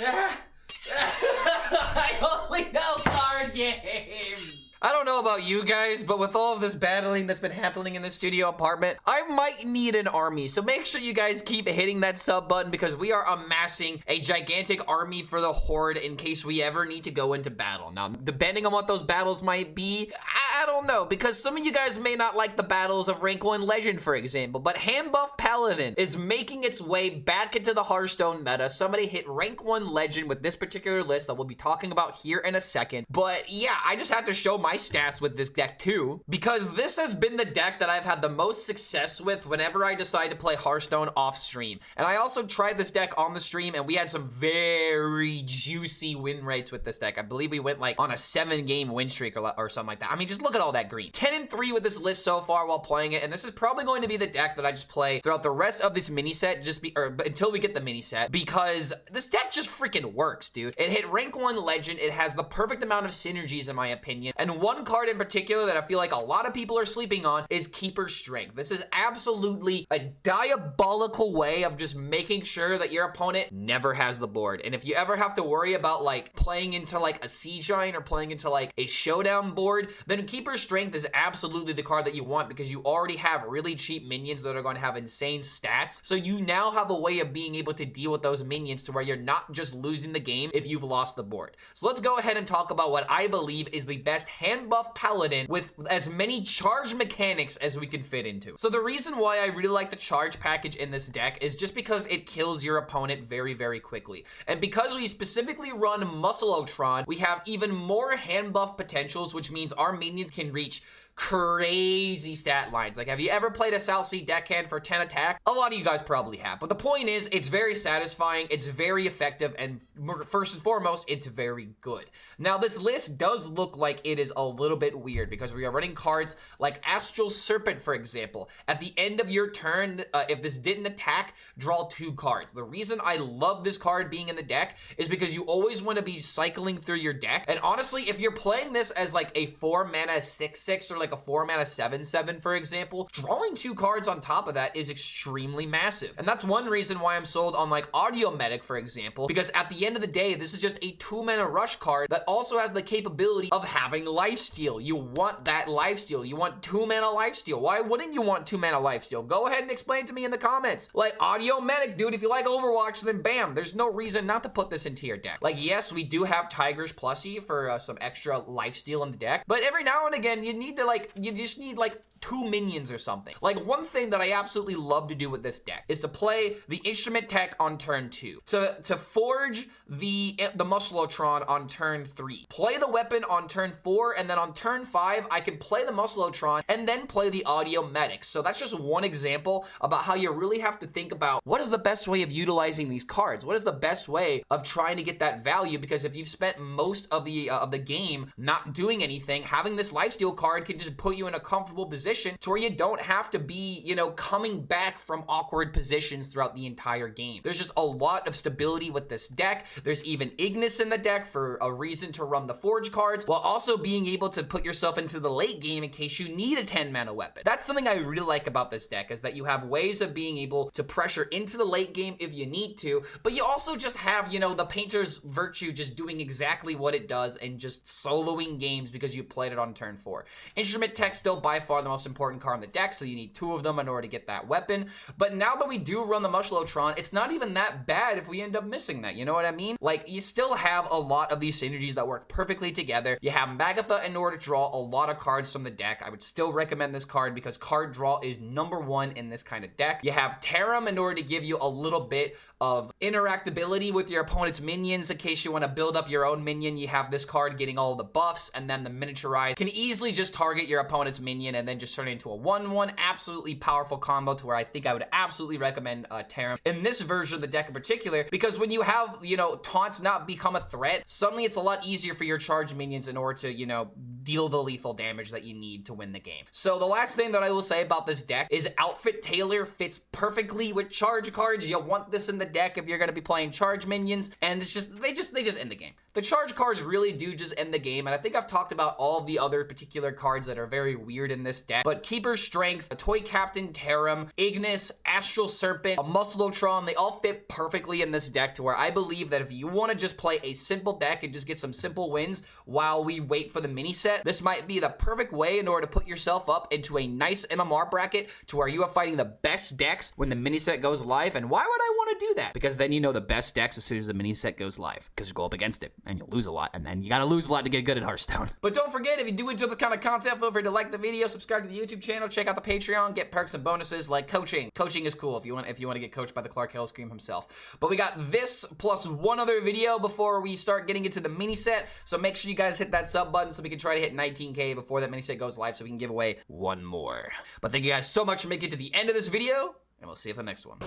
I only know card games. I don't know about you guys, but with all of this battling that's been happening in the studio apartment, I might need an army. So make sure you guys keep hitting that sub button because we are amassing a gigantic army for the Horde in case we ever need to go into battle. Now, depending on what those battles might be, I don't know, because some of you guys may not like the battles of Rank 1 Legend, for example, but Handbuff Paladin is making its way back into the Hearthstone meta. Somebody hit Rank 1 Legend with this particular list that we'll be talking about here in a second. But yeah, I just have to show my stats with this deck too, because this has been the deck that I've had the most success with whenever I decide to play Hearthstone off stream. And I also tried this deck on the stream and we had some very juicy win rates with this deck. I believe we went like on a 7-game win streak or something like that. I mean, just look at all that green. 10-3 with this list so far while playing it, and this is probably going to be the deck that I just play throughout the rest of this mini set, until we get the mini set, because this deck just freaking works, dude. It hit Rank 1 Legend. It has the perfect amount of synergies in my opinion, and one card in particular that I feel like a lot of people are sleeping on is Keeper's Strength. This is absolutely a diabolical way of just making sure that your opponent never has the board. And if you ever have to worry about like playing into like a Siege Giant or playing into like a showdown board, then Keeper's Strength is absolutely the card that you want because you already have really cheap minions that are going to have insane stats. So you now have a way of being able to deal with those minions to where you're not just losing the game if you've lost the board. So let's go ahead and talk about what I believe is the best Handbuff Paladin with as many charge mechanics as we can fit into. So the reason why I really like the charge package in this deck is just because it kills your opponent very, very quickly. And because we specifically run Muscleotron, we have even more hand buff potentials, which means our minions can reach crazy stat lines. Like, have you ever played a South Sea deckhand for 10 attack? A lot of you guys probably have. But the point is, it's very satisfying, it's very effective, and first and foremost, it's very good. Now, this list does look like it is a little bit weird because we are running cards like Astral Serpent, for example. At the end of your turn, if this didn't attack, draw 2 cards. The reason I love this card being in the deck is because you always want to be cycling through your deck. And honestly, if you're playing this as like a 4-mana 6/6 or like a 4-mana 7/7, for example, drawing 2 cards on top of that is extremely massive. And that's one reason why I'm sold on like Audio Medic, for example, because at the end of the day, this is just a 2-mana rush card that also has the capability of having lifesteal. You want that lifesteal. You want 2-mana lifesteal. Why wouldn't you want 2-mana lifesteal? Go ahead and explain to me in the comments. Like, Audio Medic, dude, if you like Overwatch, then bam, there's no reason not to put this into your deck. Like, yes, we do have Tiger's Plushie for some extra lifesteal in the deck, but every now and again, you need to you just need like 2 minions or something. Like, one thing that I absolutely love to do with this deck is to play the Instrument Tech on turn 2, to forge the Muscleotron on turn 3, play the weapon on turn 4, and then on turn 5, I can play the Muscleotron and then play the Audio Medic. So that's just one example about how you really have to think about what is the best way of utilizing these cards? What is the best way of trying to get that value? Because if you've spent most of the game not doing anything, having this lifesteal card can just put you in a comfortable position to where you don't have to be, you know, coming back from awkward positions throughout the entire game. There's just a lot of stability with this deck. There's even Ignis in the deck for a reason to run the Forge cards, while also being able to put yourself into the late game in case you need a 10-mana weapon. That's something I really like about this deck, is that you have ways of being able to pressure into the late game if you need to, but you also just have, you know, the Painter's Virtue just doing exactly what it does and just soloing games because you played it on turn 4. Instrument Tech still by far the most important card in the deck, so you need 2 of them in order to get that weapon. But now that we do run the Muscleotron, it's not even that bad if we end up missing that, you know what I mean? Like, you still have a lot of these synergies that work perfectly together. You have Magatha in order to draw a lot of cards from the deck. I would still recommend this card because card draw is #1 in this kind of deck. You have Taram in order to give you a little bit of interactability with your opponent's minions in case you want to build up your own minion. You have this card getting all the buffs, and then the Miniaturize can easily just target your opponent's minion and then just turn it into a 1/1. Absolutely powerful combo to where I think I would absolutely recommend Taram in this version of the deck in particular, because when you have, you know, taunts not become a threat, suddenly it's a lot easier for your charge minions in order to, you know, deal the lethal damage that you need to win the game. So the last thing that I will say about this deck is Outfit Tailor fits perfectly with charge cards. You want this in the deck if you're going to be playing charge minions, and it's just they just end the game. The charge cards really do just end the game, and I think I've talked about all of the other particular cards that are very weird in this deck, but Keeper Strength, a Toy Captain Tarum, Ignis, Astral Serpent, a Musclotron, they all fit perfectly in this deck to where I believe that if you want to just play a simple deck and just get some simple wins while we wait for the mini set, this might be the perfect way in order to put yourself up into a nice MMR bracket to where you are fighting the best decks when the mini set goes live. And why would I want to do that? Because then you know the best decks as soon as the mini set goes live, because you go up against it and you'll lose a lot, and then you gotta lose a lot to get good at Hearthstone. But don't forget, if you do enjoy this kind of content, feel free to like the video, subscribe to the YouTube channel, check out the Patreon, get perks and bonuses like coaching. Coaching is cool if you want to get coached by the Clark HELLSCREAM himself. But we got this plus one other video before we start getting into the mini set, so make sure you guys hit that sub button so we can try to hit 19K before that mini set goes live so we can give away one more. But thank you guys so much for making it to the end of this video, and we'll see you for the next one.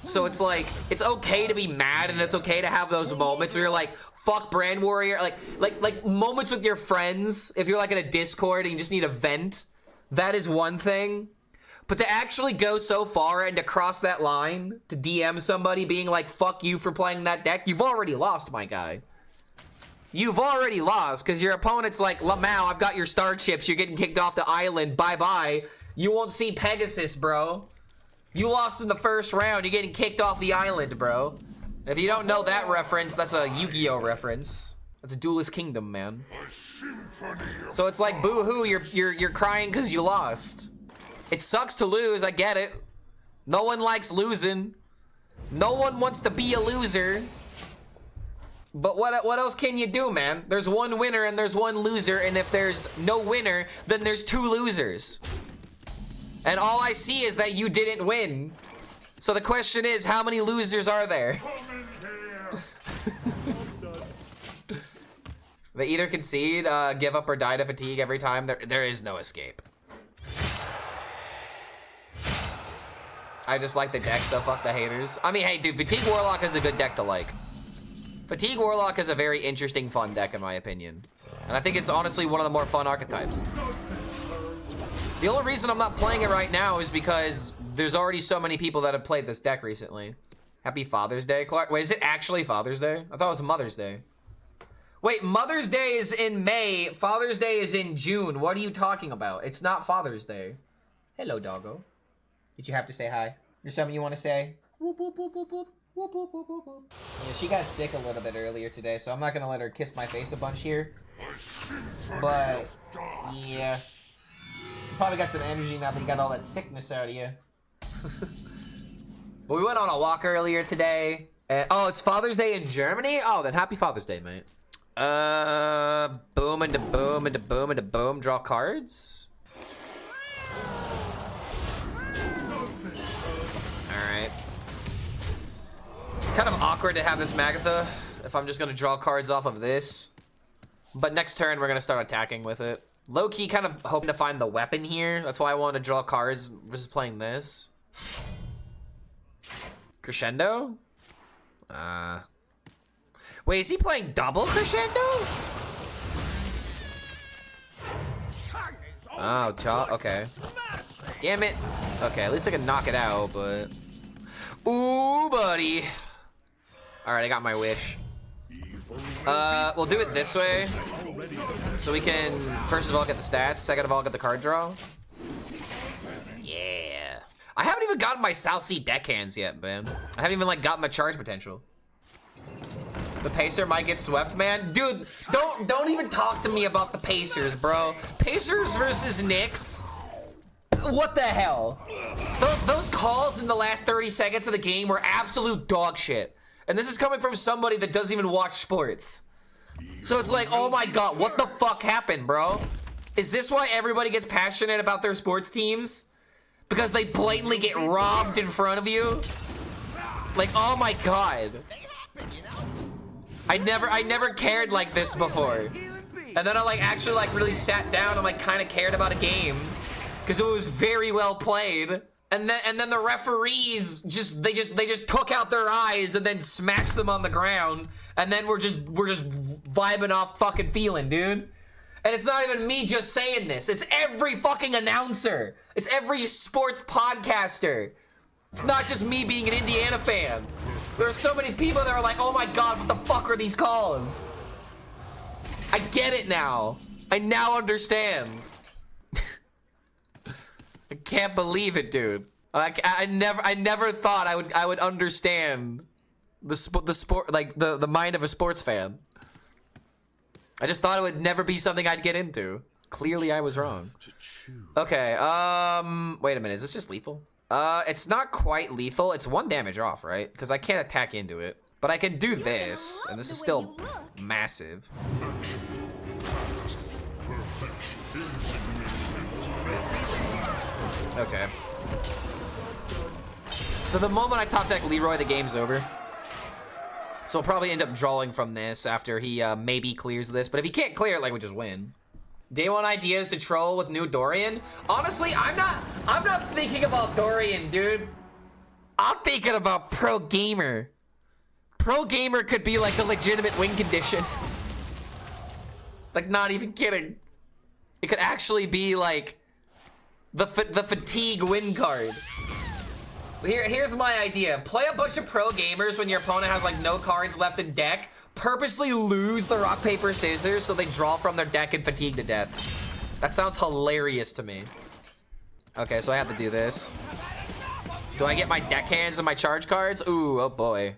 So it's like, it's okay to be mad, and it's okay to have those moments where you're like, fuck Brand Warrior, like moments with your friends, if you're like in a Discord and you just need a vent, that is one thing. But to actually go so far and to cross that line, to DM somebody being like, fuck you for playing that deck, you've already lost, my guy. You've already lost, because your opponent's like, Lamau, I've got your star chips, you're getting kicked off the island, bye-bye. You won't see Pegasus, bro. You lost in the first round, you're getting kicked off the island, bro. If you don't know that reference, that's a Yu-Gi-Oh reference. That's a Duelist Kingdom, man. So it's like, boo-hoo, you're crying because you lost. It sucks to lose, I get it. No one likes losing. No one wants to be a loser. But what else can you do, man? There's one winner and there's one loser, and if there's no winner, then there's two losers. And all I see is that you didn't win. So the question is, how many losers are there? They either concede, give up, or die to fatigue every time. There is no escape. I just like the deck, so fuck the haters. I mean, hey, dude, Fatigue Warlock is a good deck to like. Fatigue Warlock is a very interesting, fun deck, in my opinion. And I think it's honestly one of the more fun archetypes. The only reason I'm not playing it right now is because there's already so many people that have played this deck recently. Happy Father's Day, Clark. Wait, is it actually Father's Day? I thought it was Mother's Day. Wait, Mother's Day is in May. Father's Day is in June. What are you talking about? It's not Father's Day. Hello, doggo. Did you have to say hi? There's something you want to say? Whoop, whoop, whoop, whoop, whoop. Whoop, whoop, whoop, whoop, whoop. Yeah, she got sick a little bit earlier today, so I'm not gonna let her kiss my face a bunch here. But, yeah. Probably got some energy now that you got all that sickness out of you. But we went on a walk earlier today. Oh, it's Father's Day in Germany? Oh, then happy Father's Day, mate. Boom and boom and boom and boom. Draw cards. Alright. Kind of awkward to have this Magatha if I'm just gonna draw cards off of this. But next turn, we're gonna start attacking with it. Low-key kind of hoping to find the weapon here. That's why I wanted to draw cards versus playing this. Crescendo? Wait, is he playing double Crescendo? Oh, okay. Damn it. Okay, at least I can knock it out, but... Ooh, buddy. Alright, I got my wish. We'll do it this way. So we can, first of all, get the stats. Second of all, get the card draw. Yeah. I haven't even gotten my South Sea deckhands yet, man. I haven't even, like, gotten the charge potential. The Pacer might get swept, man. Dude, don't even talk to me about the Pacers, bro. Pacers versus Knicks. What the hell? Those calls in the last 30 seconds of the game were absolute dog shit. And this is coming from somebody that doesn't even watch sports. So it's like, oh my god, what the fuck happened, bro? Is this why everybody gets passionate about their sports teams? Because they blatantly get robbed in front of you? Like, oh my god. I never cared like this before. And then I like actually like really sat down and like kind of cared about a game. Because it was very well played. And then the referees they just took out their eyes and then smashed them on the ground, and then we're just vibing off fucking feeling, dude. And it's not even me just saying this. It's every fucking announcer. It's every sports podcaster. It's not just me being an Indiana fan. There are so many people that are like, oh my god, what the fuck are these calls? I get it now. I now understand. I can't believe it, dude. I never thought I would understand the sport, like the mind of a sports fan. I just thought it would never be something I'd get into. Clearly, I was wrong. Okay. Wait a minute. Is this just lethal? It's not quite lethal. It's 1 damage off, right? Because I can't attack into it. But I can do this, and this is still massive. Okay. So the moment I top deck Leroy, the game's over. So I'll probably end up drawing from this after he maybe clears this. But if he can't clear it, like, we just win. Day 1 ideas to troll with new Dorian. Honestly, I'm not thinking about Dorian, dude. I'm thinking about Pro Gamer. Pro Gamer could be like a legitimate win condition. Like, not even kidding. It could actually be like the fatigue win card. Here's my idea. Play a bunch of pro gamers when your opponent has like no cards left in deck. Purposely lose the rock, paper, scissors so they draw from their deck and fatigue to death. That sounds hilarious to me. Okay, so I have to do this. Do I get my deckhands and my charge cards? Ooh, oh boy.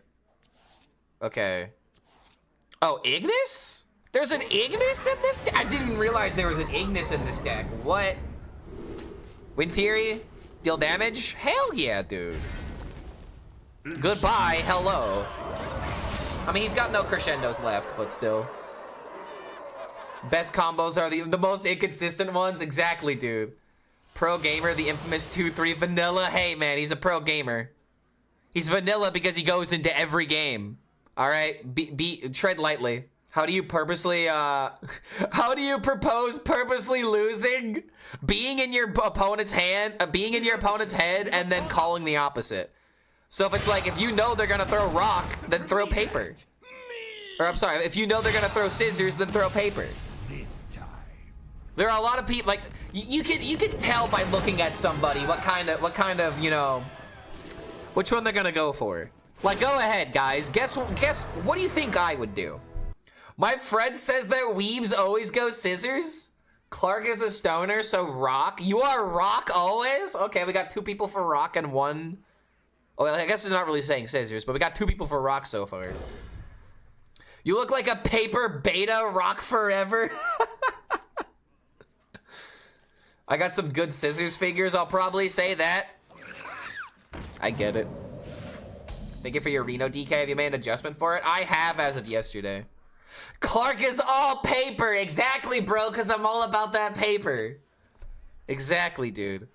Okay. Oh, Ignis? There's an Ignis in this deck? I didn't even realize there was an Ignis in this deck. What? Wind Fury? Deal damage? Hell yeah, dude. Goodbye, hello. I mean, he's got no crescendos left, but still. Best combos are the most inconsistent ones. Exactly, dude. Pro gamer, the infamous 2-3 vanilla. Hey, man, he's a pro gamer. He's vanilla because he goes into every game. All right, tread lightly. How do you purposely, how do you propose purposely losing? Being in your opponent's hand, being in your opponent's head, and then calling the opposite. So if it's like, if you know they're gonna throw rock, then throw paper. Or I'm sorry, if you know they're gonna throw scissors, then throw paper. There are a lot of people, like, you can tell by looking at somebody what kind of, you know, which one they're gonna go for. Like, go ahead, guys. Guess what do you think I would do? My friend says that weebs always go scissors. Clark is a stoner, so rock. You are rock always? Okay, we got 2 people for rock and 1. Oh, I guess it's not really saying scissors, but we got 2 people for rock so far. You look like a paper beta, rock forever. I got some good scissors figures, I'll probably say that. I get it. Thank you for your Reno DK. Have you made an adjustment for it? I have as of yesterday. Clark is all paper. Exactly, bro, because I'm all about that paper. Exactly, dude.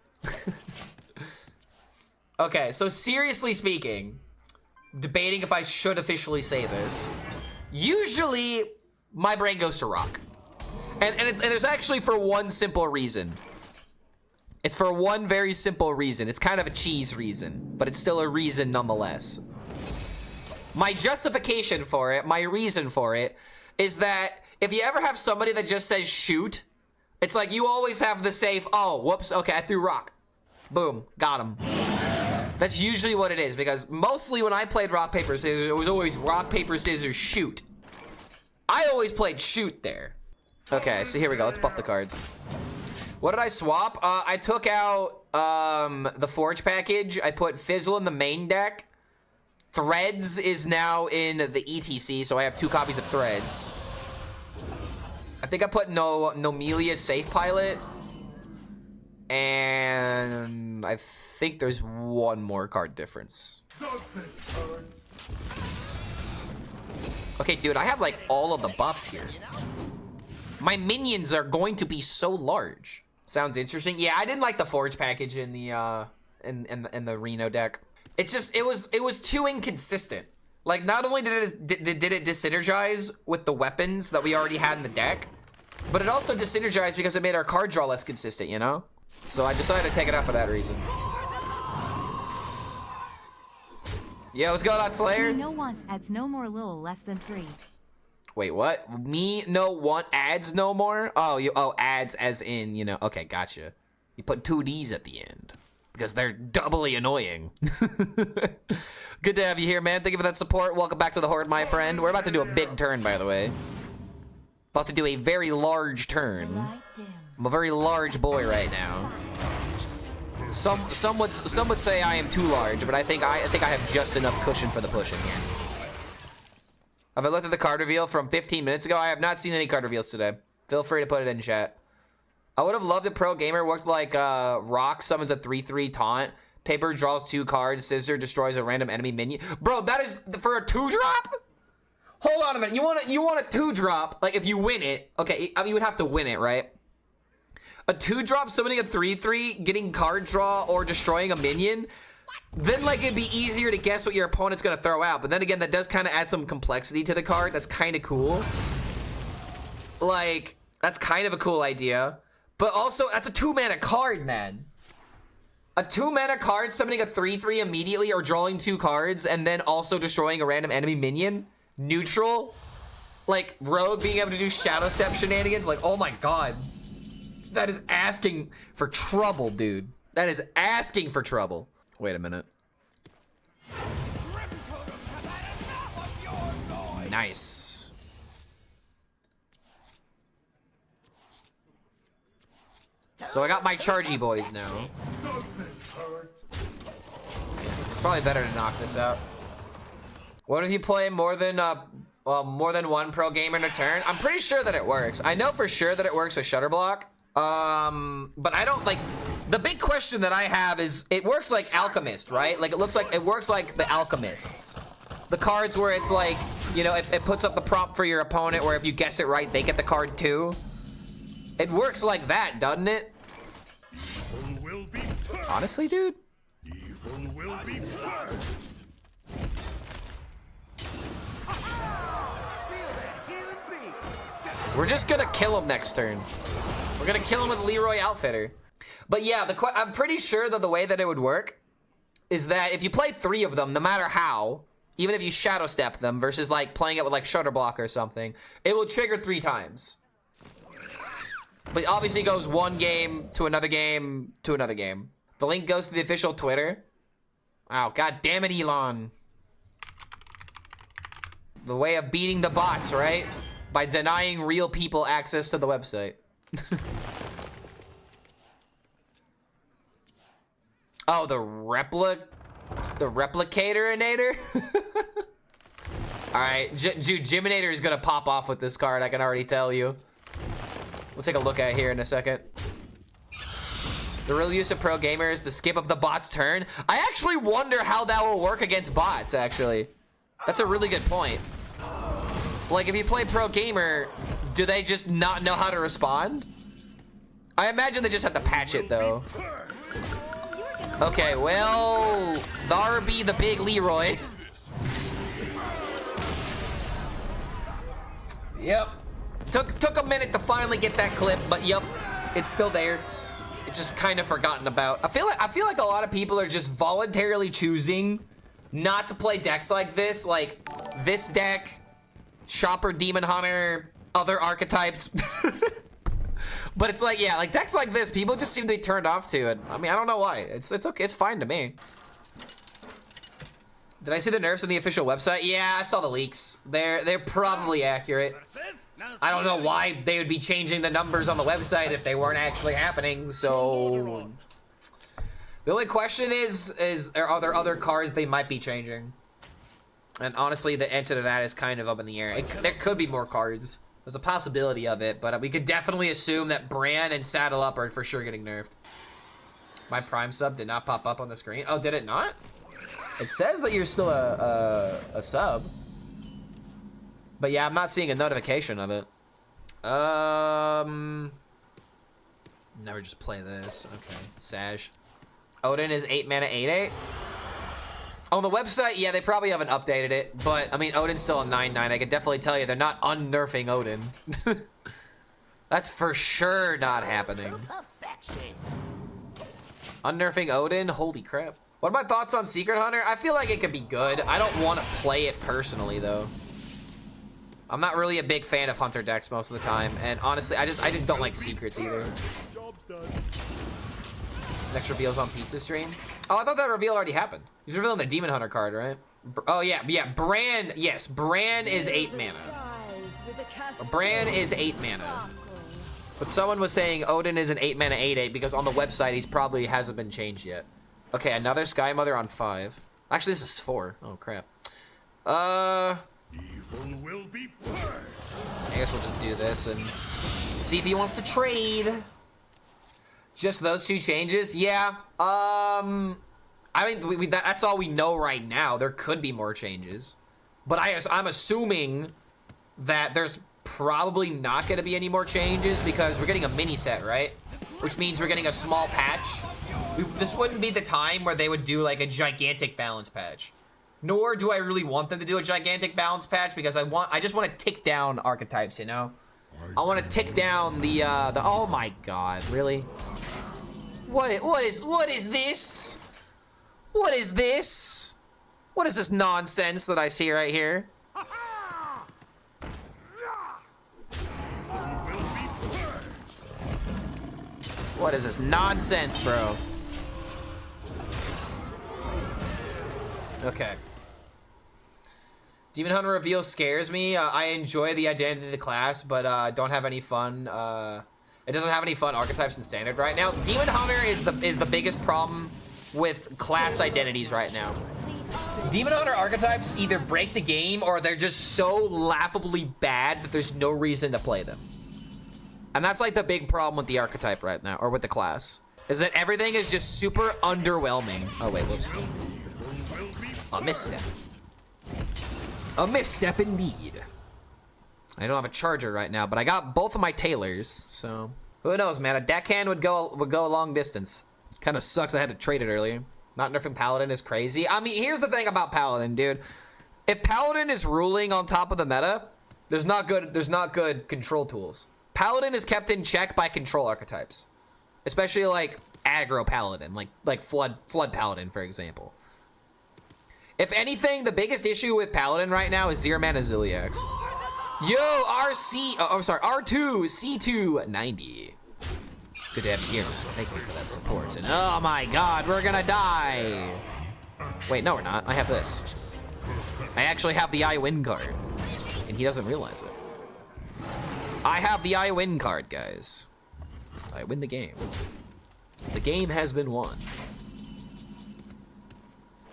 Okay, so seriously speaking, debating if I should officially say this. Usually, my brain goes to rock. And there's actually for one simple reason. It's for one very simple reason. It's kind of a cheese reason, but it's still a reason nonetheless. My justification for it, my reason for it, is that if you ever have somebody that just says shoot, it's like you always have the safe, oh, whoops, okay, I threw rock. Boom, got him. That's usually what it is, because mostly when I played rock, paper, scissors, it was always rock, paper, scissors, shoot. I always played shoot there. Okay, so here we go, let's buff the cards. What did I swap? I took out the Forge package. I put Fizzle in the main deck. Threads is now in the ETC, so I have 2 copies of Threads. I think I put Nomelia Safe Pilot. And I think there's 1 more card difference. Okay, dude, I have like all of the buffs here. My minions are going to be so large. Sounds interesting. Yeah, I didn't like the Forge package in the in the Reno deck. It's just it was too inconsistent. Like, not only did it disynergize with the weapons that we already had in the deck, but it also disynergized because it made our card draw less consistent, you know? So I decided to take it out for that reason. Yo, what's going on, Slayer? No one adds no more little less than 3. Wait, what? Me no want ads no more? Oh, ads as in, you know. Okay, gotcha. You put 2 Ds at the end because they're doubly annoying. Good to have you here, man. Thank you for that support. Welcome back to the Horde, my friend. We're about to do a big turn, by the way. About to do a very large turn. I'm a very large boy right now. Some would say I am too large, but I think I have just enough cushion for the pushing here. Have I looked at the card reveal from 15 minutes ago? I have not seen any card reveals today. Feel free to put it in chat. I would have loved if Pro Gamer worked like Rock summons a 3/3 taunt. Paper draws 2 cards. Scissor destroys a random enemy minion. Bro, that is for a 2-drop? Hold on a minute. You want a 2-drop? Like if you win it, okay? I mean, you would have to win it, right? A 2-drop summoning a 3/3, getting card draw or destroying a minion. Then like it'd be easier to guess what your opponent's gonna throw out. But then again, that does kind of add some complexity to the card. That's kind of cool. Like that's kind of a cool idea. But also, that's a 2-mana card, man. A 2-mana card summoning a 3/3 immediately or drawing 2 cards and then also destroying a random enemy minion. Neutral. Like, Rogue being able to do Shadow Step shenanigans. Like, oh my god. That is asking for trouble, dude. That is asking for trouble. Wait a minute. Nice. So I got my chargy boys now. It's probably better to knock this out. What if you play more than one pro gamer in a turn? I'm pretty sure that it works. I know for sure that it works with Shutter Block. But I don't like. The big question that I have is it works like Alchemist, right? Like it works like the Alchemists. The cards where it's like, you know, it puts up the prompt for your opponent where if you guess it right, they get the card too. It works like that, doesn't it? Honestly, dude. Evil will be purged. We're just gonna kill him next turn. We're gonna kill him with Leroy Outfitter. But yeah, I'm pretty sure that the way that it would work is that if you play 3 of them, no matter how, even if you Shadow Step them versus like playing it with like Shutter Block or something, it will trigger 3 times. But obviously it goes 1 game to another game to another game. The link goes to the official Twitter. Wow, god damn it, Elon. The way of beating the bots, right? By denying real people access to the website. Oh, the replicator-inator? Alright, Jiminator is gonna pop off with this card, I can already tell you. We'll take a look at it here in a second. The real use of pro gamer is the skip of the bot's turn. I actually wonder how that will work against bots, actually. That's a really good point. Like, if you play pro gamer, do they just not know how to respond? I imagine they just have to patch it, though. Okay, well, there be the big Leroy. Yep. Took a minute to finally get that clip, but yep, it's still there. It's just kind of forgotten about. I feel like a lot of people are just voluntarily choosing not to play decks like this deck, Shopper, Demon Hunter, other archetypes. But it's like, yeah, like decks like this, people just seem to be turned off to it. I mean, I don't know why. It's okay. It's fine to me. Did I see the nerfs on the official website? Yeah, I saw the leaks. They're probably accurate. I don't know why they would be changing the numbers on the website if they weren't actually happening. So the only question is are there other cards they might be changing? And honestly, the answer to that is kind of up in the air. There could be more cards. There's a possibility of it, but we could definitely assume that Bran and Saddle Up are for sure getting nerfed. My Prime sub did not pop up on the screen. Oh, did it not? It says that you're still a sub. But yeah, I'm not seeing a notification of it. Never just play this. Okay, Saj. Odin is 8 mana, 8/8. On the website, yeah, they probably haven't updated it, but I mean, Odin's still a 9/9. I can definitely tell you they're not unnerfing Odin. That's for sure not happening. Unnerfing Odin? Holy crap. What are my thoughts on Secret Hunter? I feel like it could be good. I don't want to play it personally, though. I'm not really a big fan of Hunter decks most of the time, and honestly, I just don't like secrets either. Next reveal's on Pizza Stream. Oh, I thought that reveal already happened. He's revealing the Demon Hunter card, right? Oh yeah, Bran. Yes, Bran is 8 mana. Bran is 8 mana. But someone was saying Odin is an 8 mana 8/8 because on the website he's probably hasn't been changed yet. Okay, another Sky Mother on 5. Actually, this is 4. Oh crap. Evil will be purged. I guess we'll just do this and see if he wants to trade. Just those 2 changes? Yeah. I mean, that's all we know right now. There could be more changes, but I'm assuming that there's probably not going to be any more changes because we're getting a mini set, right? Which means we're getting a small patch. This wouldn't be the time where they would do like a gigantic balance patch. Nor do I really want them to do a gigantic balance patch because I just want to tick down archetypes, you know? I want to tick down the oh my god, really? What is this? What is this? What is this nonsense that I see right here? What is this nonsense, bro? Okay. Demon Hunter reveal scares me. I enjoy the identity of the class, but don't have any fun. It doesn't have any fun archetypes in standard right now. Demon Hunter is the biggest problem with class identities right now. Demon Hunter archetypes either break the game or they're just so laughably bad that there's no reason to play them. And that's like the big problem with the archetype right now, or with the class, is that everything is just super underwhelming. Oh wait, whoops. A misstep. A misstep indeed. I don't have a charger right now, but I got both of my tailors, so who knows, man? A deckhand would go a long distance. Kind of sucks I had to trade it earlier. Not nerfing Paladin is crazy. I mean, here's the thing about Paladin, dude. If Paladin is ruling on top of the meta, there's not good control tools. Paladin is kept in check by control archetypes, especially like aggro Paladin, like Flood Paladin, for example. If anything, the biggest issue with Paladin right now is 0 mana Ziliax. Yo, R2 C290. Good to have you here. Thank you for that support. And oh my god, we're gonna die. Wait, no, we're not. I have this. I actually have the I win card, and he doesn't realize it. I have the I win card, guys. I win the game. The game has been won.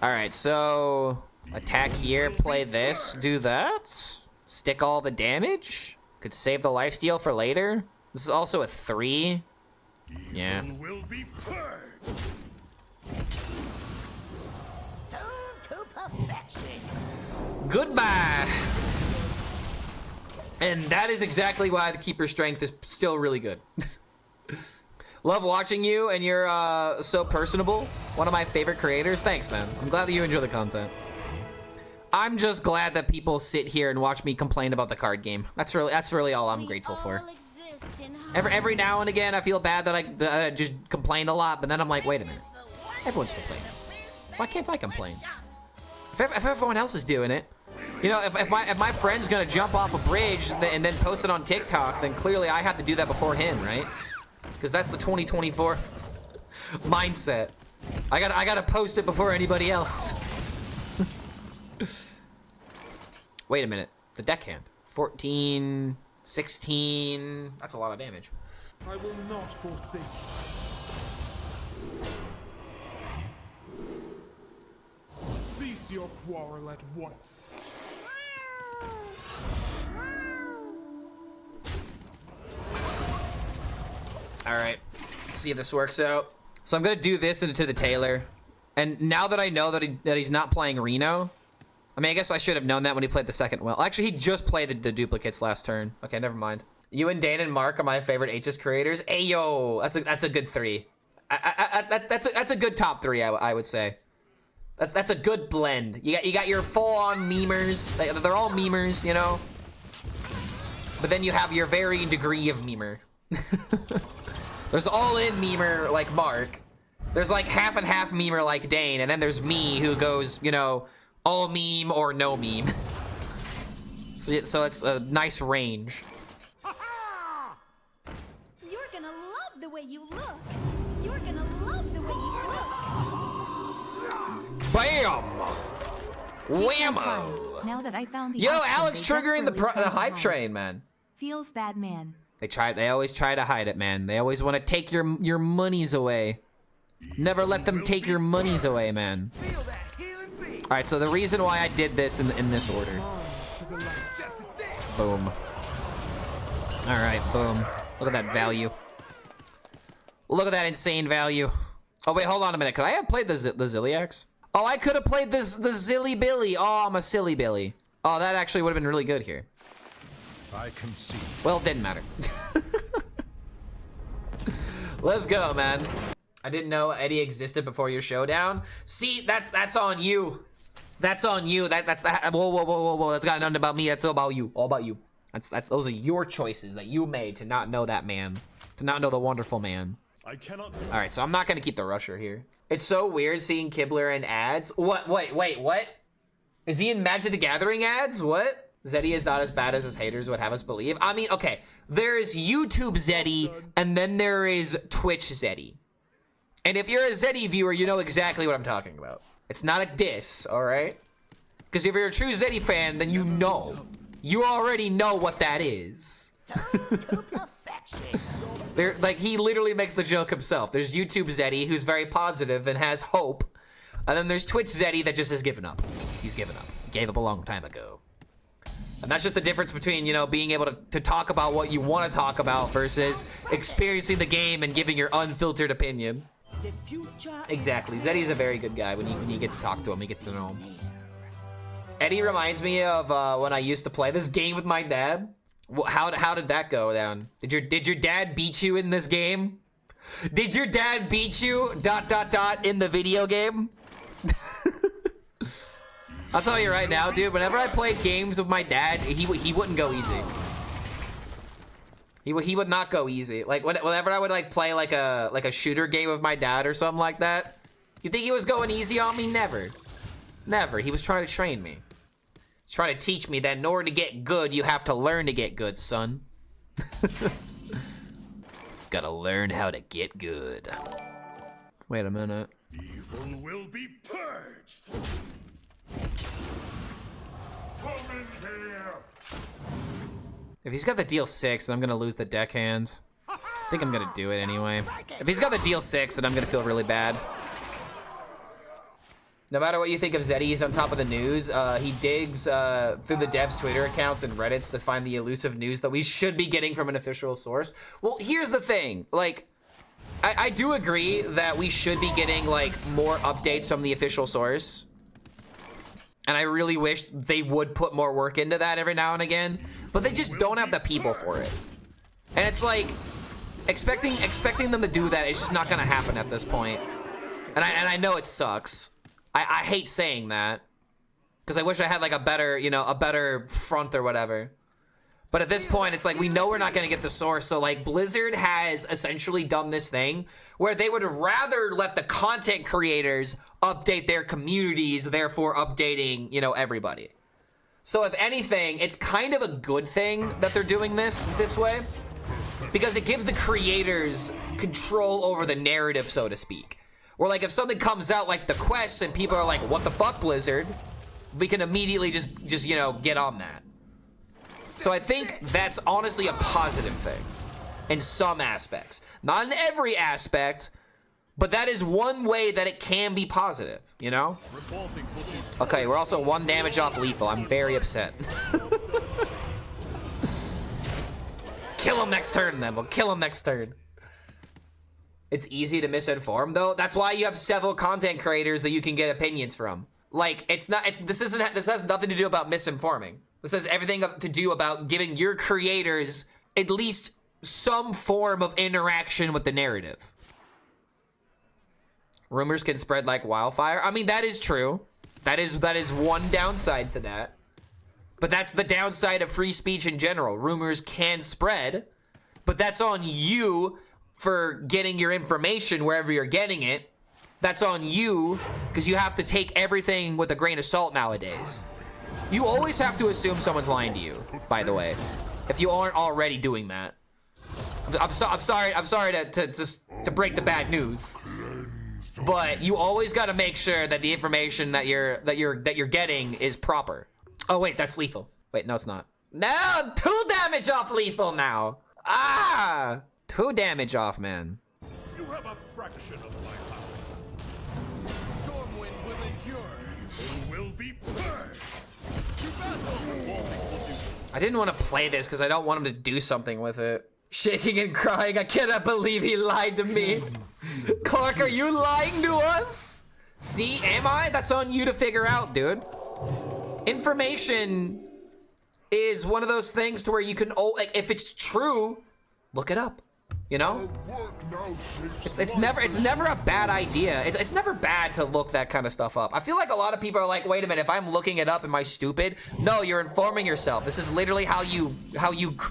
All right, so attack here, play this, do that. Stick all the damage. Could save the lifesteal for later. This is also a 3. Yeah. Will be purged. Goodbye. And that is exactly why the Keeper Strength is still really good. Love watching you, and you're so personable. One of my favorite creators. Thanks, man. I'm glad that you enjoy the content. I'm just glad that people sit here and watch me complain about the card game. That's really all I'm grateful for. Every now and again, I feel bad that I just complained a lot, but then I'm like, wait a minute. Everyone's complaining. Why can't I complain? If everyone else is doing it, you know, if my friend's gonna jump off a bridge and then post it on TikTok, then clearly I have to do that before him, right? Because that's the 2024 mindset. I gotta post it before anybody else. Wait a minute. The deckhand. 14, 16. That's a lot of damage. I will not forsake you. Cease your quarrel at once. All right, let's see if this works out. So I'm gonna do this into the Taylor, and now that I know that he's not playing Reno, I mean, I guess I should have known that when he played the second well. Actually, he just played the duplicates last turn. Okay, never mind. You and Dane and Mark are my favorite HS creators. Ayo, that's a good 3. That's a good top 3. I would say. That's a good blend. You got your full-on memers. They're all memers, you know. But then you have your varying degree of memer. There's all-in memer like Mark. There's like half and half memer like Dane, and then there's me who goes, you know, all meme or no meme. So it's a nice range. You're gonna love the way you look. You're gonna love the way you look. Bam! Whammo! Now that I found the Yo, option, Alex they triggering the desperately try to hype hide. train, man. Feels bad, man. They always try to hide it, man. They always want to take your monies away. Never let them take your monies away, man. All right, so the reason why I did this in this order. Boom. All right, boom. Look at that value. Look at that insane value. Oh wait, hold on a minute. Could I have played the Zilliax? Oh, I could have played the Zilly Billy. Oh, I'm a silly Billy. Oh, that actually would have been really good here. I can see. Well, it didn't matter. Let's go, man. I didn't know Eddie existed before your showdown. See, that's on you. That's on you. That's that. Whoa. That's got nothing about me. That's all about you. All about you. Those are your choices that you made to not know that man, to not know the wonderful man. I cannot. All right, so I'm not gonna keep the rusher here. It's so weird seeing Kibler in ads. What? Wait, what? Is he in Magic the Gathering ads? What? Zeddy is not as bad as his haters would have us believe. I mean, okay, there is YouTube Zeddy, and then there is Twitch Zeddy. And if you're a Zeddy viewer, you know exactly what I'm talking about. It's not a diss, all right? Because if you're a true Zeddy fan, then you know. You already know what that is. Like, he literally makes the joke himself. There's YouTube Zeddy, who's very positive and has hope. And then there's Twitch Zeddy that just has given up. He's given up. He gave up a long time ago. And that's just the difference between, you know, being able to talk about what you want to talk about versus experiencing the game and giving your unfiltered opinion. Exactly. Zeddy's a very good guy when you get to talk to him, you get to know him. Eddie reminds me of when I used to play this game with my dad. How did that go down? Did your dad beat you in this game? Did your dad beat you ... in the video game? I'll tell you right now, dude, whenever I played games with my dad, he wouldn't go easy. He would not go easy. Like whenever I would like play like a shooter game with my dad or something like that, you think he was going easy on me? Never. Never. He was trying to train me. He's trying to teach me that in order to get good, you have to learn to get good, son. Gotta learn how to get good. Wait a minute. Evil will be purged. Come in here. If he's got the deal 6, then I'm gonna lose the deckhand. I think I'm gonna do it anyway. If he's got the deal 6, then I'm gonna feel really bad. No matter what you think of Zeddy, he's on top of the news. He digs through the devs' Twitter accounts and Reddits to find the elusive news that we should be getting from an official source. Well, here's the thing. Like, I do agree that we should be getting, like, more updates from the official source. And I really wish they would put more work into that every now and again. But they just don't have the people for it. And it's like, expecting them to do that is just not gonna happen at this point. And I know it sucks. I hate saying that. Because I wish I had like a better, you know, a better front or whatever. But at this point, it's like, we know we're not gonna get the source. So like, Blizzard has essentially done this thing where they would rather let the content creators update their communities, therefore updating, you know, everybody. So if anything, it's kind of a good thing that they're doing this way. Because it gives the creators control over the narrative, so to speak. Where like, if something comes out like the quests and people are like, what the fuck, Blizzard? We can immediately just you know, get on that. So I think that's honestly a positive thing in some aspects. Not in every aspect, but that is one way that it can be positive, you know? Okay, we're also 1 damage off lethal. I'm very upset. Kill him next turn, then. We'll kill him next turn. It's easy to misinform, though. That's why you have several content creators that you can get opinions from. Like, this has nothing to do about misinforming. This has everything to do about giving your creators at least some form of interaction with the narrative. Rumors can spread like wildfire. I mean, that is true. That is one downside to that. But that's the downside of free speech in general. Rumors can spread, but that's on you for getting your information wherever you're getting it. That's on you, because you have to take everything with a grain of salt nowadays. You always have to assume someone's lying to you, by the way, if you aren't already doing that. I'm sorry to break the bad news, but you always got to make sure that the information that you're getting is proper. Oh wait, that's lethal. Wait, no, it's not. No, 2 damage off lethal now. Ah, 2 damage off, man. You have a fraction of my power. Stormwind will endure. Evil will be purged. To battle. I didn't want to play this because I don't want him to do something with it. Shaking and crying, I cannot believe he lied to me. Clark, are you lying to us? See, am I? That's on you to figure out, dude. Information is one of those things to where you can, like, if it's true, look it up, you know? It's never a bad idea. It's never bad to look that kind of stuff up. I feel like a lot of people are like, wait a minute, if I'm looking it up, am I stupid? No, you're informing yourself. This is literally how you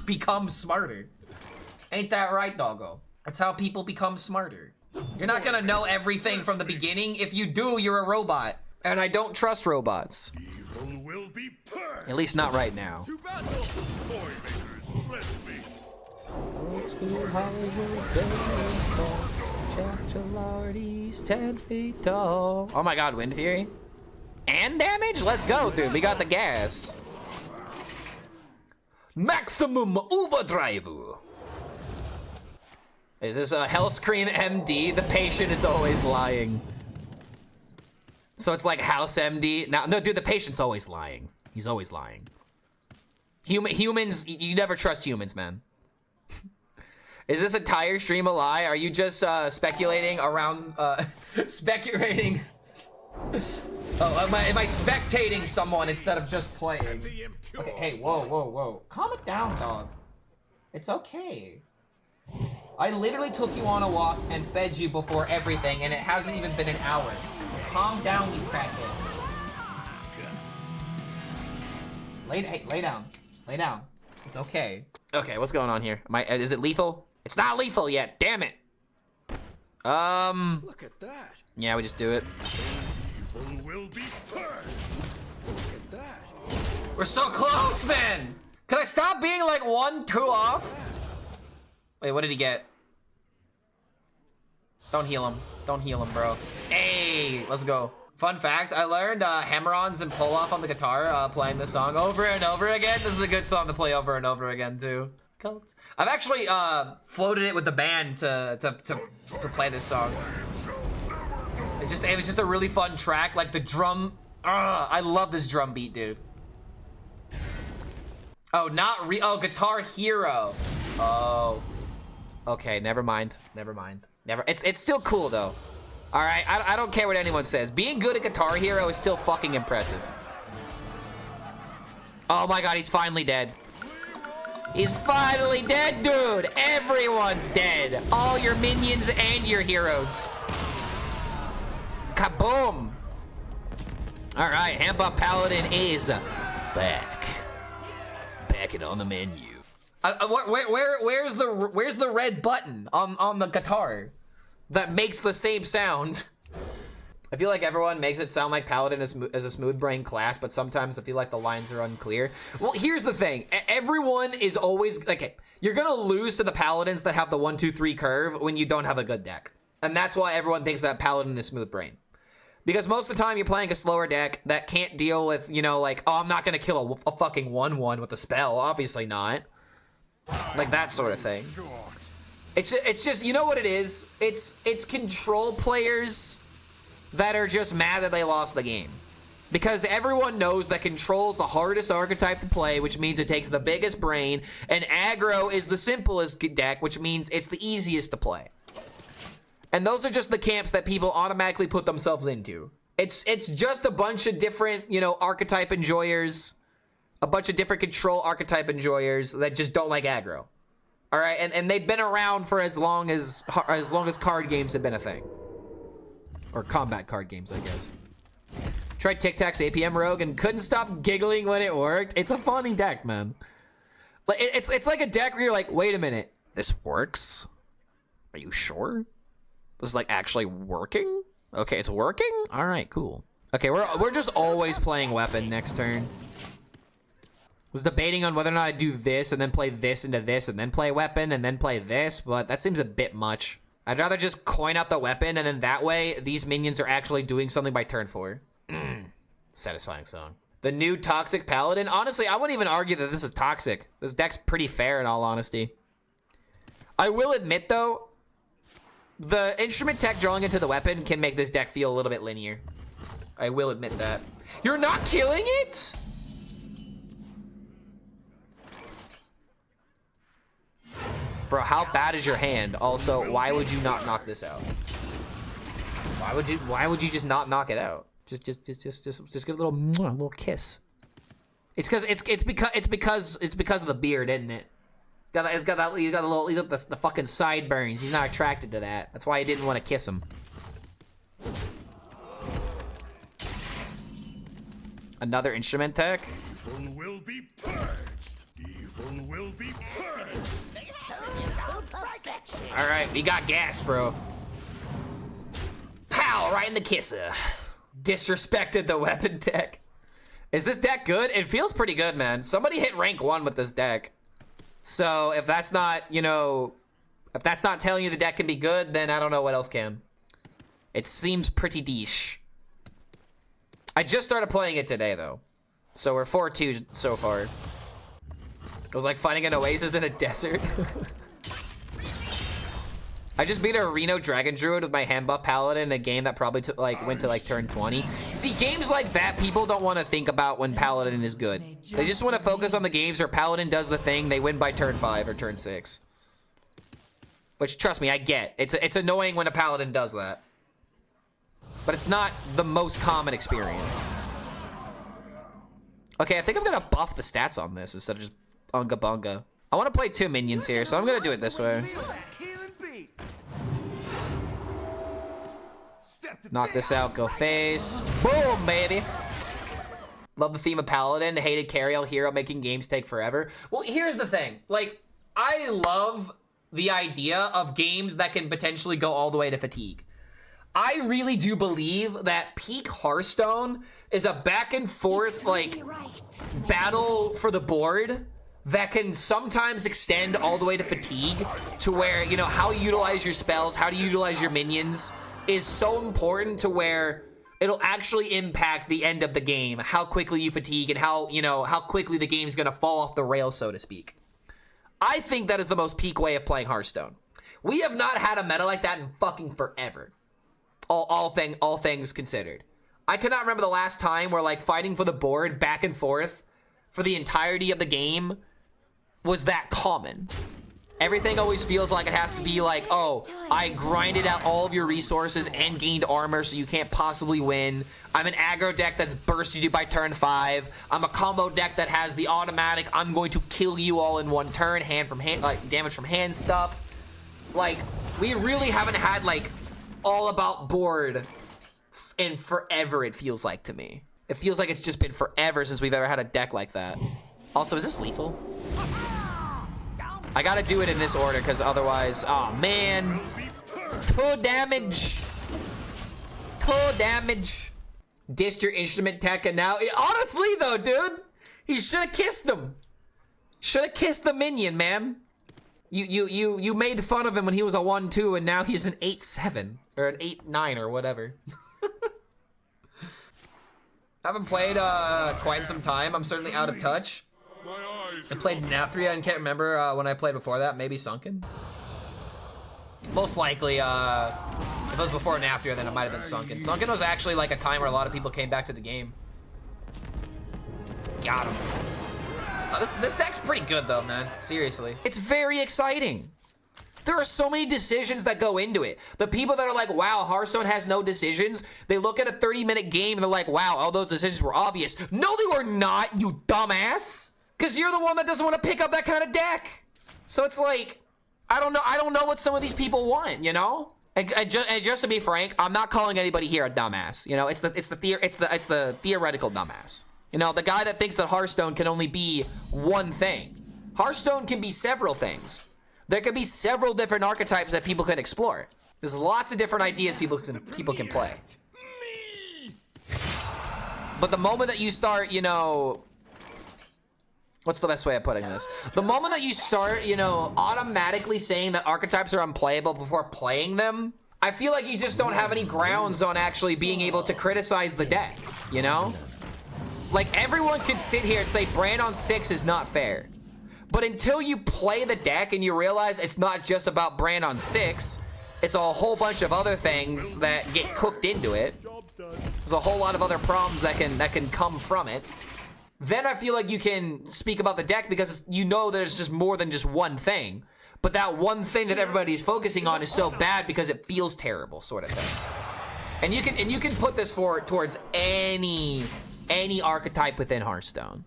become smarter. Ain't that right, doggo? That's how people become smarter. You're not gonna know everything from the beginning. If you do, you're a robot. And I don't trust robots. Evil will be purged. At least not right now. To battle. Toy makers, bless me. Old school Hollywood baseball. Jack Gilardi's 10 feet tall. Oh my god, Wind Fury. And damage? Let's go, dude. We got the gas. Maximum Overdrive. Is this a HELLSCREAM MD? The patient is always lying. So it's like House MD. No, dude, the patient's always lying. He's always lying. Humans, you never trust humans, man. Is this entire stream a lie? Are you just speculating around, speculating? Oh, am I spectating someone instead of just playing? Okay, hey, whoa. Calm it down, dog. It's okay. I literally took you on a walk and fed you before everything, and it hasn't even been an hour. Calm down, you crackhead. Lay down. Lay down. It's okay. Okay, what's going on here? Is it lethal? It's not lethal yet, damn it. Look at that. Yeah, we just do it. Evil will be purged. Look at that. We're so close, man. Can I stop being like 1-2 off? Wait, what did he get? Don't heal him. Don't heal him, bro. Hey, let's go. Fun fact, I learned hammer-ons and pull-off on the guitar playing this song over and over again. This is a good song to play over and over again, too. I've actually floated it with the band to play this song. It was just a really fun track. Like the drum, I love this drum beat, dude. Oh, Guitar Hero. Oh. Okay, never mind. It's still cool though. All right, I don't care what anyone says. Being good at Guitar Hero is still fucking impressive. Oh my god, he's finally dead. He's finally dead, dude. Everyone's dead. All your minions and your heroes. Kaboom. All right, Handbuff Paladin is back. Back and on the menu. Where's the red button on the guitar that makes the same sound? I feel like everyone makes it sound like Paladin is a smooth brain class, but sometimes I feel like the lines are unclear. Well, here's the thing. Everyone is always, okay, you're gonna lose to the Paladins that have the 1-2-3 curve when you don't have a good deck. And that's why everyone thinks that Paladin is smooth brain. Because most of the time you're playing a slower deck that can't deal with, you know, like, oh, I'm not gonna kill a fucking 1-1 with a spell. Obviously not. Like that sort of thing. It's just, you know what it is? It's control players that are just mad that they lost the game. Because everyone knows that control's the hardest archetype to play, which means it takes the biggest brain, and aggro is the simplest deck, which means it's the easiest to play. And those are just the camps that people automatically put themselves into. It's just a bunch of different, you know, archetype enjoyers, a bunch of different control archetype enjoyers that just don't like aggro. All right, and they've been around for as long as card games have been a thing. Or combat card games, I guess. Tried Tic Tac's APM Rogue and couldn't stop giggling when it worked. It's a funny deck, man. Like it's like a deck where you're like, wait a minute, this works? Are you sure? This is like actually working? Okay, it's working? All right, cool. Okay, we're just always playing weapon next turn. Was debating on whether or not I do this and then play this into this and then play weapon and then play this, but that seems a bit much. I'd rather just coin out the weapon and then that way these minions are actually doing something by turn 4. Satisfying song. The new Toxic Paladin. Honestly, I wouldn't even argue that this is toxic. This deck's pretty fair in all honesty. I will admit though, the instrument tech drawing into the weapon can make this deck feel a little bit linear. I will admit that. You're not killing it? Bro, how bad is your hand? Also, why would you not knock this out? Why would you just not knock it out? Just give it a little kiss. It's because of the beard, isn't it? He's got the fucking sideburns. He's not attracted to that. That's why he didn't want to kiss him. Another instrument tech. Evil will be purged. Evil will be purged. All right, we got gas, bro. Pow, right in the kisser. Disrespected the weapon tech. Is this deck good? It feels pretty good, man. Somebody hit rank 1 with this deck. So if that's not, you know, if that's not telling you the deck can be good, then I don't know what else can. It seems pretty niche. I just started playing it today, though. So we're 4-2 so far. It was like finding an oasis in a desert. I just beat a Reno Dragon Druid with my Handbuff Paladin in a game that probably went to turn 20. See, games like that, people don't want to think about when Paladin is good. They just want to focus on the games where Paladin does the thing, they win by turn 5 or turn 6. Which, trust me, I get. It's annoying when a Paladin does that. But it's not the most common experience. Okay, I think I'm gonna buff the stats on this instead of just unga bunga. I want to play 2 minions here, so I'm gonna do it this way. Knock this out, go face. Boom, baby. Love the theme of Paladin. Hated carry-all hero making games take forever. Well, here's the thing. Like, I love the idea of games that can potentially go all the way to fatigue. I really do believe that peak Hearthstone is a back and forth, like, battle for the board that can sometimes extend all the way to fatigue, to where, you know, how you utilize your spells, how to utilize your minions is so important to where it'll actually impact the end of the game, how quickly you fatigue and how, you know, how quickly the game's gonna fall off the rails, so to speak. I think that is the most peak way of playing Hearthstone. We have not had a meta like that in fucking forever. All things considered. I could not remember the last time where, like, fighting for the board back and forth for the entirety of the game was that common. Everything always feels like it has to be like, oh, I grinded out all of your resources and gained armor so you can't possibly win. I'm an aggro deck that's bursted you by turn 5. I'm a combo deck that has the automatic, I'm going to kill you all in one turn, hand from hand, like damage from hand stuff. Like, we really haven't had, like, all about board in forever, it feels like to me. It feels like it's just been forever since we've ever had a deck like that. Also, is this lethal? I gotta do it in this order because otherwise, oh man. 2 damage. 2 damage. Dissed your instrument tech and now, honestly though, dude, he should have kissed him. Should have kissed the minion, man. You made fun of him when he was a 1-2 and now he's an 8-7 or an 8-9 or whatever. I haven't played quite some time. I'm certainly out of touch. I played Nathria and can't remember when I played before that. Maybe Sunken. Most likely, if it was before Nathria, then it might have been Sunken. Sunken was actually like a time where a lot of people came back to the game. Got him. This deck's pretty good though, man. Seriously. It's very exciting. There are so many decisions that go into it. The people that are like, wow, Hearthstone has no decisions, they look at a 30-minute game and they're like, wow, all those decisions were obvious. No, they were not, you dumbass. Because you're the one that doesn't want to pick up that kind of deck. So it's like, I don't know what some of these people want, you know? And just to be frank, I'm not calling anybody here a dumbass. You know, it's the theoretical dumbass. You know, the guy that thinks that Hearthstone can only be one thing. Hearthstone can be several things. There could be several different archetypes that people can explore. There's lots of different ideas people can play. But the moment that you start, you know, What's the best way of putting this? The moment that you start, you know, automatically saying that archetypes are unplayable before playing them, I feel like you just don't have any grounds on actually being able to criticize the deck, you know? Like, everyone could sit here and say Brand on 6 is not fair. But until you play the deck and you realize it's not just about Brand on 6, it's a whole bunch of other things that get cooked into it. There's a whole lot of other problems that can come from it. Then I feel like you can speak about the deck because you know there's just more than just one thing. But that one thing that everybody's focusing on is so bad because it feels terrible, sort of thing. And you can put this forward towards any archetype within Hearthstone.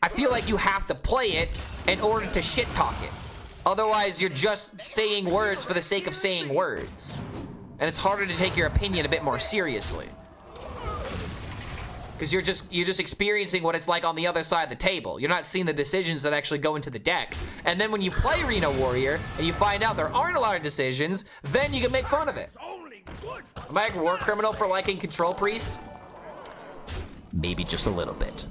I feel like you have to play it in order to shit talk it. Otherwise, you're just saying words for the sake of saying words. And it's harder to take your opinion a bit more seriously. Because you're just experiencing what it's like on the other side of the table. You're not seeing the decisions that actually go into the deck. And then when you play Arena Warrior and you find out there aren't a lot of decisions, then you can make fun of it. Am I a war criminal for liking Control Priest? Maybe just a little bit.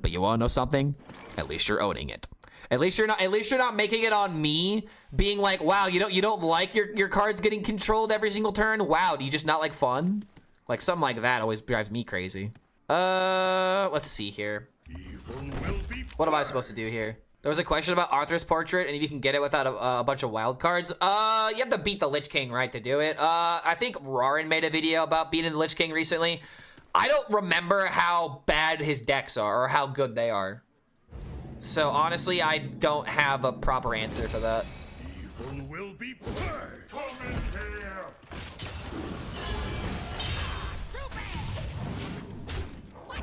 But you wanna know something? At least you're owning it. At least you're not making it on me, being like, wow, you don't like your cards getting controlled every single turn? Wow, do you just not like fun? Like something like that always drives me crazy. Let's see here. What am I supposed to do here? There was a question about Arthur's portrait and if you can get it without a bunch of wild cards. You have to beat the Lich King, right, to do it. I think Rarin made a video about beating the Lich King recently. I don't remember how bad his decks are or how good they are. So honestly, I don't have a proper answer for that. Evil will be purged. Come in here.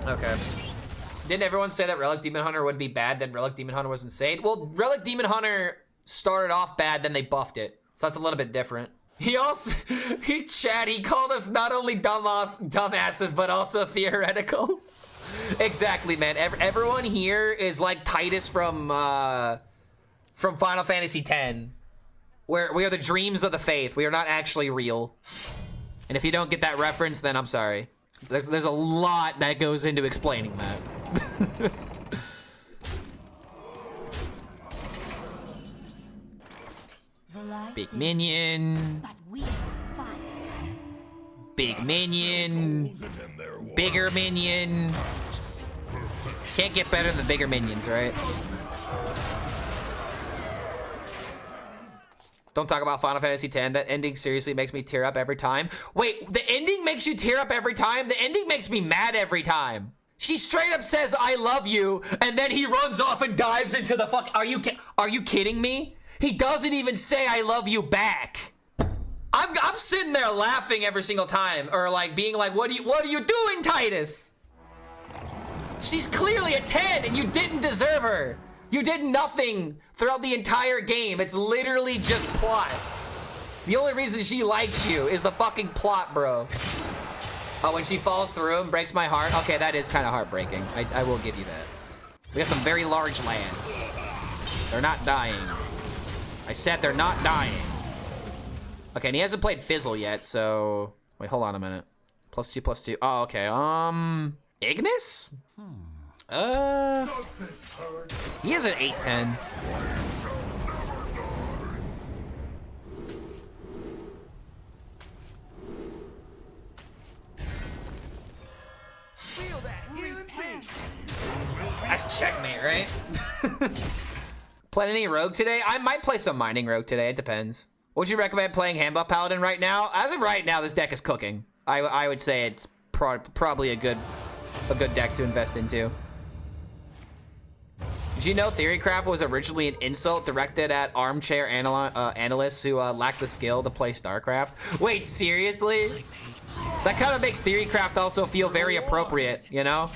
Okay. Didn't everyone say that Relic Demon Hunter would be bad, then Relic Demon Hunter was insane? Well, Relic Demon Hunter started off bad, then they buffed it. So that's a little bit different. He also, he called us not only dumbasses, but also theoretical. Exactly, man. Everyone here is like Titus from Final Fantasy X. We are the dreams of the faith. We are not actually real. And if you don't get that reference, then I'm sorry. There's a lot that goes into explaining that. Big minion. But we fight. Big minion. Bigger minion. Can't get better than bigger minions, right? Don't talk about Final Fantasy X. That ending seriously makes me tear up every time. Wait, the ending makes you tear up every time? The ending makes me mad every time. She straight up says, I love you, and then he runs off and dives into the fuck. Are you kidding me? He doesn't even say I love you back. I'm sitting there laughing every single time, or like being like, what are you doing, Titus? She's clearly a 10 and you didn't deserve her. You did nothing throughout the entire game. It's literally just plot. The only reason she likes you is the fucking plot, bro. Oh, when she falls through and breaks my heart. Okay, that is kind of heartbreaking. I will give you that. We got some very large lands. They're not dying. I said they're not dying. Okay, and he hasn't played Fizzle yet, so... Wait, hold on a minute. +2, +2. Oh, okay. Ignis? He has an 8-10. That's checkmate, right? Playing any rogue today? I might play some mining rogue today. It depends. Would you recommend playing Handbuff Paladin right now? As of right now, this deck is cooking. I would say it's probably a good deck to invest into. Did you know Theorycraft was originally an insult directed at armchair analysts who lacked the skill to play StarCraft? Wait, seriously? That kind of makes Theorycraft also feel very appropriate, you know?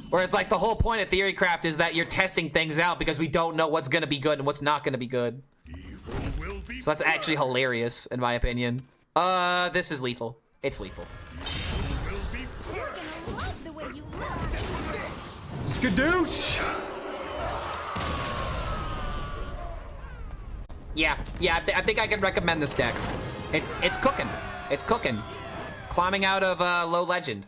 Where it's like the whole point of Theorycraft is that you're testing things out because we don't know what's gonna be good and what's not gonna be good. So that's actually hilarious, in my opinion. This is lethal. It's lethal. You're gonna love the way you look. Skadoosh! Yeah, I think I can recommend this deck. It's cooking. It's cooking. Climbing out of low legend.